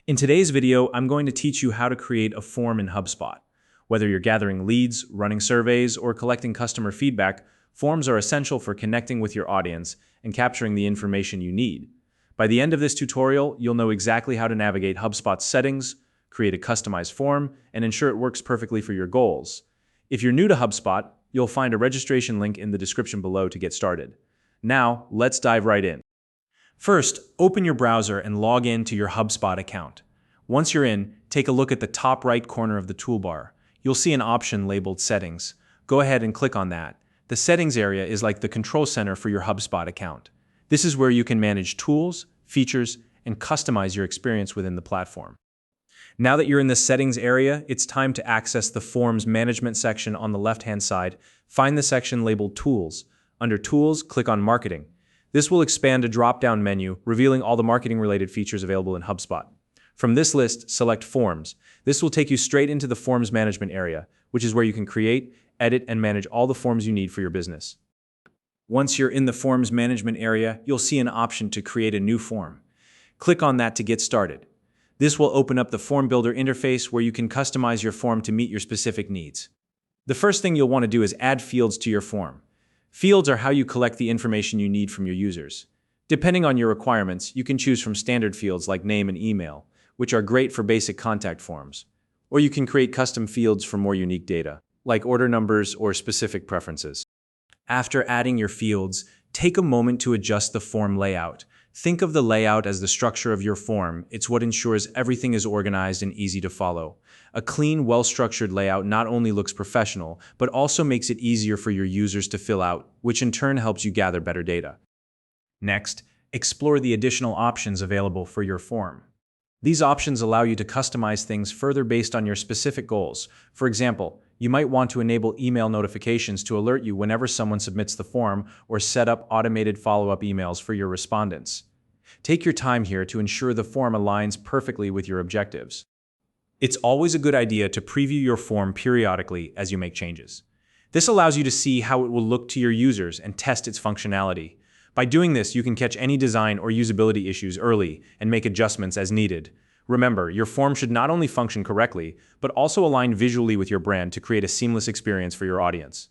In today's video, I'm going to teach you how to create a form in HubSpot. Whether you're gathering leads, running surveys, or collecting customer feedback, forms are essential for connecting with your audience and capturing the information you need. By the end of this tutorial, you'll know exactly how to navigate HubSpot's settings, create a customized form, and ensure it works perfectly for your goals. If you're new to HubSpot, you'll find a registration link in the description below to get started. Now, let's dive right in. First, open your browser and log in to your HubSpot account. Once you're in, take a look at the top right corner of the toolbar. You'll see an option labeled Settings. Go ahead and click on that. The Settings area is like the control center for your HubSpot account. This is where you can manage tools, features, and customize your experience within the platform. Now that you're in the Settings area, it's time to access the Forms Management section on the left-hand side. Find the section labeled Tools. Under Tools, click on Marketing. This will expand a drop-down menu, revealing all the marketing-related features available in HubSpot. From this list, select Forms. This will take you straight into the Forms Management area, which is where you can create, edit, and manage all the forms you need for your business. Once you're in the Forms Management area, you'll see an option to create a new form. Click on that to get started. This will open up the Form Builder interface where you can customize your form to meet your specific needs. The first thing you'll want to do is add fields to your form. Fields are how you collect the information you need from your users. Depending on your requirements, you can choose from standard fields like name and email, which are great for basic contact forms. Or you can create custom fields for more unique data, like order numbers or specific preferences. After adding your fields, take a moment to adjust the form layout. Think of the layout as the structure of your form. It's what ensures everything is organized and easy to follow. A clean, well-structured layout not only looks professional, but also makes it easier for your users to fill out, which in turn helps you gather better data. Next, explore the additional options available for your form. These options allow you to customize things further based on your specific goals. For example, you might want to enable email notifications to alert you whenever someone submits the form, or set up automated follow-up emails for your respondents. Take your time here to ensure the form aligns perfectly with your objectives. It's always a good idea to preview your form periodically as you make changes. This allows you to see how it will look to your users and test its functionality. By doing this, you can catch any design or usability issues early and make adjustments as needed. Remember, your form should not only function correctly, but also align visually with your brand to create a seamless experience for your audience.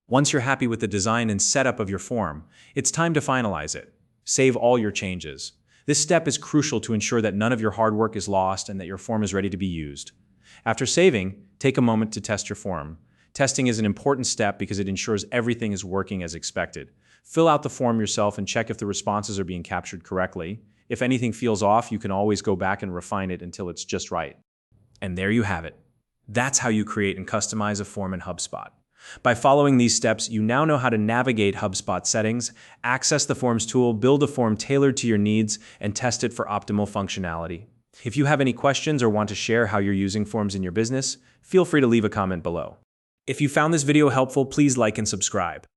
Once you're happy with the design and setup of your form, it's time to finalize it. Save all your changes. This step is crucial to ensure that none of your hard work is lost and that your form is ready to be used. After saving, take a moment to test your form. Testing is an important step because it ensures everything is working as expected. Fill out the form yourself and check if the responses are being captured correctly. If anything feels off, you can always go back and refine it until it's just right. And there you have it. That's how you create and customize a form in HubSpot. By following these steps, you now know how to navigate HubSpot settings, access the Forms tool, build a form tailored to your needs, and test it for optimal functionality. If you have any questions or want to share how you're using forms in your business, feel free to leave a comment below. If you found this video helpful, please like and subscribe.